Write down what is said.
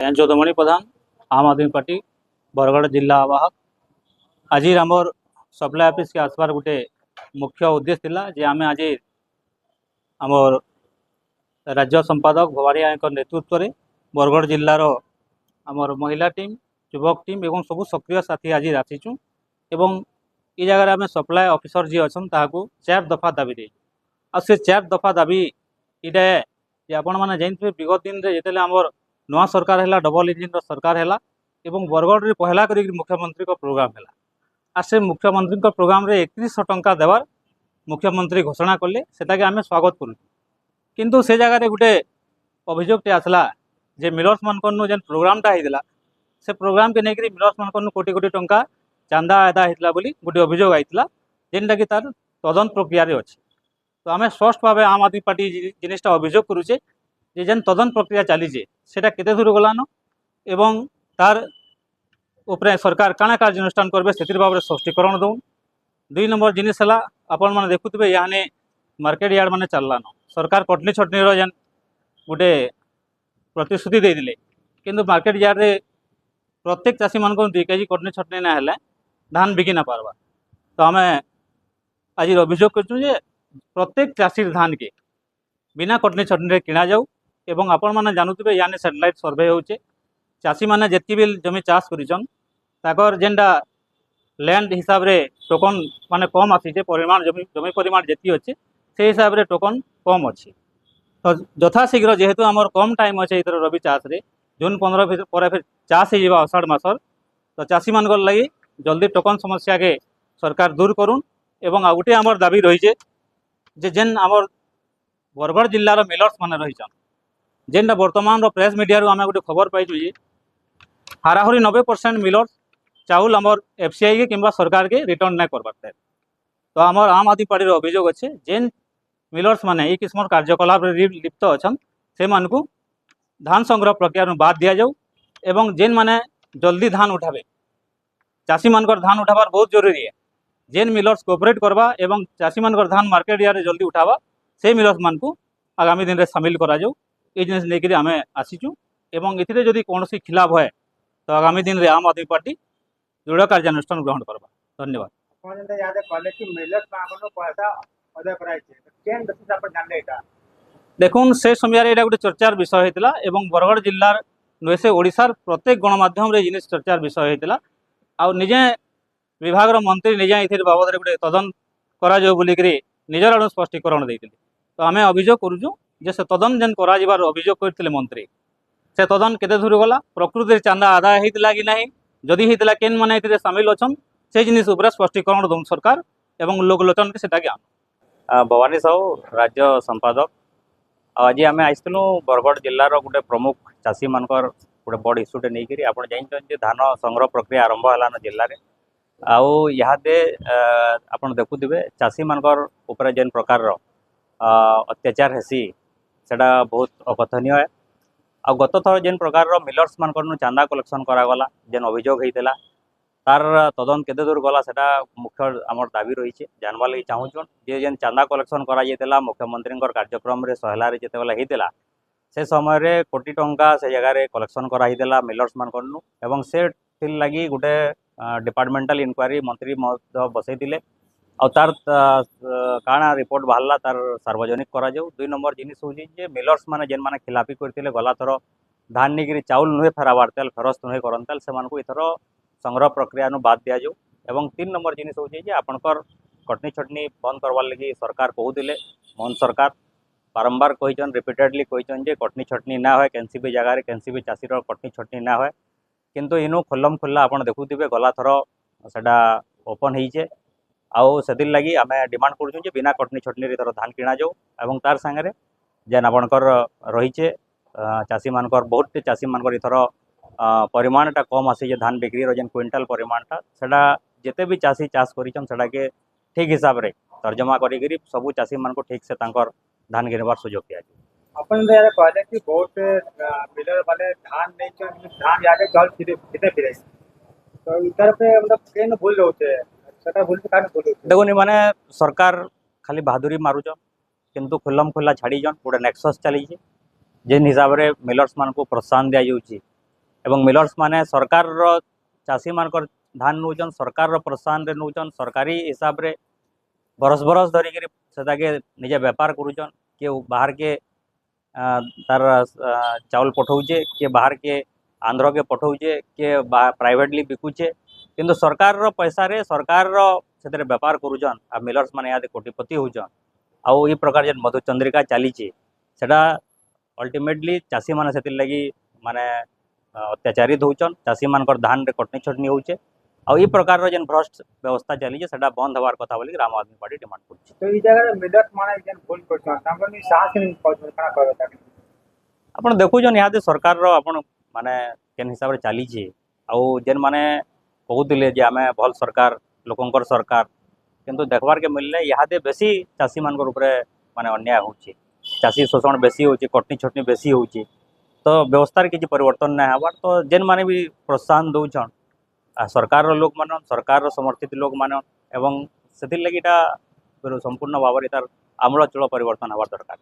चौधमणि प्रधान आम आदमी पार्टी बरगढ़ जिला आवाहक। आज आमर सप्लाई ऑफिस के आसबार गोटे मुख्य उद्देश्य थिला जे आमे आज आमर राज्य संपादक भवानी आय नेतृत्व में बरगढ़ जिलार आमर महिला टीम युवक टीम एवं सबू सक्रिय साथी आज आसीचु एवं ये जगह आम सप्लाई ऑफिसर जी अच्छा ताकू 4 दफा दाबी दे से 4 दफा दाबी इटा जे आपण मैंने जानते विगत दिन में जिते आमर नुआ सरकार है डबल इंजिन सरकार है एवं बरगढ़ में पहला कर मुख्यमंत्री को प्रोग्राम है आ से मुख्यमंत्री को प्रोग्राम रे 3100 टंका देवार मुख्यमंत्री घोषणा कले सेटाके आम स्वागत करूँ किंतु से जगह गोटे अभियोगटे आसला जे मिलर्स मान जेन प्रोग्रामटा होता से प्रोग्राम के लेकिन मिलर्स मान कोटी कोटी टंका चांदा आदा होता बोली गोटे अभियोग आईला जेनटा कि तार तदंत प्रक्रिया अच्छे। तो आम स्पष्ट भाव आम आदमी पार्टी जिनिसटा अभियोग करुचे जे जेन तदंत प्रक्रिया चलीजे सेटा केते दूर गलान एवं तार उपरे सरकार काଣା कार्यानुष्ठान करबे से भाव में स्पष्टीकरण दौन। 2 नंबर जिनिस है आपण मैंने देखुवे यहाँ मार्केट यार्ड माने चलान सरकार कटनी छटनी जेन गोटे प्रतिश्रुति देते किंतु मार्केट यार्ड रे प्रत्येक चाषी मान 2 केजी कटनी छटनी ना हेले धान बिकी ना पारबा। तो आम आज अभियोग कर प्रत्येक चाषी धान के बिना कटनी छटनी किणा जाऊ एवं आपण मैंने जानूवे यानी सैटेलाइट सर्वे होचे चाषी मैंने जितकी भी जमी चाष कर जेनटा लैंड हिसाब रे टोकन माने कम आसी परिमाण जमी परिमाण जी अच्छे से हिसाब रे टोकन कम अच्छी। तो यथाशीघ्र जेहेतु आमर कम टाइम अच्छे इधर रबी चाष रे जून 15 पर फिर चाष हो आषाढ़ मासर तो चाषी मान लगी जल्दी टोकन समस्या के सरकार दूर करूँ एवं आ गोटे आमर दाबी रही जे जेन आमर बरगढ़ जिलार मिलर्स मान रही जेनटा बर्तमान प्रेस मीडिया आम गोटे खबर पाइचु जे हाराहुरी 90% मिलर्स चाउल आमर एफसीआई के किंबा सरकार के रिटर्न नहीं कर पाते। तो आमर आम आदमी पार्टी अभियोग अच्छे जेन मिलर्स माने ये किस्म कार्यकलाप लिप्त अच्छा से मानकु धान संग्रह प्रक्रिया बाद दि जाऊ एवं जेन माने जल्दी धान उठावे चाषी मानकर धान उठाबार बहुत जरूरी है जेन मिलर्स कोऑपरेट करवा एवं चाषी मानकर धान मार्केट यार्ड जल्दी उठावा से मिलर्स मानकु आगामी दिन में सामिल करा जाऊ ये जिनिस लेकर आम आसीचु एवं इथिरे जदि कौन खिलाफ है तो आगामी दिन में आम आदमी पार्टी दृढ़ कार्यानुष्ठान ग्रहण करवा। धन्यवाद। देखुन से समय गोटे चर्चार विषय होता एवं बरगढ़ जिलार नुहे से ओडिशार प्रत्येक गणमाध्यम रे जिनिस चर्चार विषय होता आ निजे विभाग मंत्री निजे ये बाबद गोटे तदंत करा बोलिक निजर आड़ स्पष्टीकरण देते। तो आम अभियोग करुचु जे से तदंत जेन कर अभियोग करते मंत्री से तदंत केते दूर गला प्रकृति चांदा आदाय होता कि नहीं जदि होता केन मैंने सामिल अच्छा से जिनिस स्पष्टीकरण दौन सरकार एवं लोकलोचन से भवानी साहू राज्य संपादक आज आम आसलु बरगढ़ जिलार गोटे प्रमुख चाषी मानकर गोटे बड़ इश्यूटे नहीं आप जानते धान संग्रह प्रक्रिया आरंभ है जिले में आउ इहादे आप देखुवे चाषी मानकर ऊपर जेन प्रकार अत्याचार हेसी सेटा बहुत अकथनीय है। आ गत थर जेन प्रकार मिलर्स मानकर चांदा कलेक्शन करागला जेन अभियोग होता तार तदंत केते दूर गला सेटा मुख्य आमर दाबी रही है जानवा लगी चाहूँ जे जेन चांदा कलेक्शन करा मुख्यमंत्री कार्यक्रम रे सहला जितेबाला होता से समय कोटी टंका से जगह कलेक्शन कराइला मिलर्स मानकर एवं से लगी गोटे डिपार्टमेंटल इनक्वारी मंत्री बसई आ तार काଣା रिपोर्ट बाहरला तार सार्वजनिक करा जाऊ। 2 नंबर जिनिस हूँ जे मिलर्स माने जेन माने खिलाफी करते गला थर धान नहीं चाउल नुहे फेराबार तेल फेरस्त नुहे करन से इथर संग्रह प्रक्रिया बाद दि जाऊ। एवं 3 नंबर जिनिस हूँ जे आपणकर कटनी छटनी बंद करवार लगी सरकार कहूले मोहन सरकार बारंबार कहन रिपीटेडली कहन जे कटनी छटनी ना हो कैंसी भी जगह कैंसी भी चाषीर कटनी छटनी ना हो किंतु इनु खुल्लम खुल्ला आप देखुवे गला थर सेटा ओपन होइचे आउ से लगी आम डिमांड करूँ बिना कटनी छटनी थर धान किणा जाऊ एवं तार सांगे जेन आपणकर रहीचे चाषी मानकर बहुत चाषी मानकर इथर परिमाणटा कम आसी धान बिक्री जेन क्विंटाल परिमाणटा सेटा जिते भी चाषी चाष कर ठीक हिसाब रे तर्जमा करी सबू चाषी मान को ठीक से तांकर धान गिनबार सुजोग दिया अपन कहले कि बहुत मिलर वाले धान नहीं धान जाके चल कितने फिरे तो इधर पे मतलब केन भूल होते सेटा भूल कान भूल देखो नि माने सरकार खाली बहादुरी मारुचन किंतु खुल्लम खुल्ला छाड़ी जन गोटे नेक्सस चली जेन हिसाब रे मिलर्स मान को प्रोत्साहन दिया जाउची ଏବଂ ମିଲର୍ସ ମାନେ ସରକାରର ଚାଷୀମାନଙ୍କର ଧାନ ନେଉଛନ୍, ସରକାରର ପ୍ରୋତ୍ସାହନରେ ନେଉଛନ୍, ସରକାରୀ ହିସାବରେ ବରଷ ବରଷ ଧରିକିରି ସେଟାକେ ନିଜେ ବେପାର କରୁଛନ୍। କିଏ ବାହାରକେ ତାର ଚାଉଳ ପଠାଉଛେ, କିଏ ବାହାରକେ ଆନ୍ଧ୍ରକେ ପଠାଉଛେ, କିଏ ପ୍ରାଇଭେଟଲି ବିକୁଛେ, କିନ୍ତୁ ସରକାରର ପଇସାରେ ସରକାରର ସେଥିରେ ବେପାର କରୁଛନ୍। ଆଉ ମିଲର୍ସ ମାନେ ଇହାଦେ କୋଟିପତି ହଉଛନ୍। ଆଉ ଇ ପ୍ରକାର ଯେନ୍ ମଧୁଚନ୍ଦ୍ରିକା ଚାଲିଛି ସେଟା ଅଲ୍ଟିମେଟଲି ଚାଷୀମାନେ ସେଥିର୍ଲାଗି ମାନେ ଅତ୍ୟାଚାରିତ ହଉଛନ୍। ଚାଷୀମାନଙ୍କର ଧାନରେ କଟନି ଛଟନି ହଉଛେ। ଆଉ ଇ ପ୍ରକାରର ଯେନ୍ ଭ୍ରଷ୍ଟ ବ୍ୟବସ୍ଥା ଚାଲିଛେ ସେଟା ବନ୍ଦ ହେବାର କଥା ବୋଲି ଆମ୍ ଆଦମୀ ପାର୍ଟି ଡିମାଣ୍ଡ କରୁଛି। तो ई जगह मिलर्स माने जेन भूल करछन तांकर नि साहस नि करछन काना कहबे ताके ଆପଣ ଦେଖୁଛନ୍ ଇହାଦେ ସରକାରର ଆପଣ ମାନେ କେନ୍ ହିସାବରେ ଚାଲିଛି। ଆଉ ଯେନ୍ମାନେ କହୁଥିଲେ ଯେ ଆମେ ଭଲ୍ ସରକାର, ଲୋକଙ୍କର ସରକାର, କିନ୍ତୁ ଦେଖବାର୍କେ ମିଳିଲେ ଇହାଦେ ବେଶୀ ଚାଷୀମାନଙ୍କର ଉପରେ ମାନେ ଅନ୍ୟାୟ ହଉଛି। ଚାଷୀ ଶୋଷଣ ବେଶୀ ହଉଛି, କଟନି ଛଟନି ବେଶୀ ହଉଛି। ତ ବ୍ୟବସ୍ଥାରେ କିଛି ପରିବର୍ତ୍ତନ ନାଇଁ ହେବାର୍। ତ ଯେନ୍ମାନେ ବି ପ୍ରୋତ୍ସାହନ ଦଉଛନ୍ ସରକାରର ଲୋକମାନେ, ସରକାରର ସମର୍ଥିତ ଲୋକମାନେ, ଏବଂ ସେଥିର୍ଲାଗି ଏଇଟା ସମ୍ପୂର୍ଣ୍ଣ ଭାବରେ ତାର ଆମୂଳଚୂଳ ପରିବର୍ତ୍ତନ ହେବାର ଦରକାର।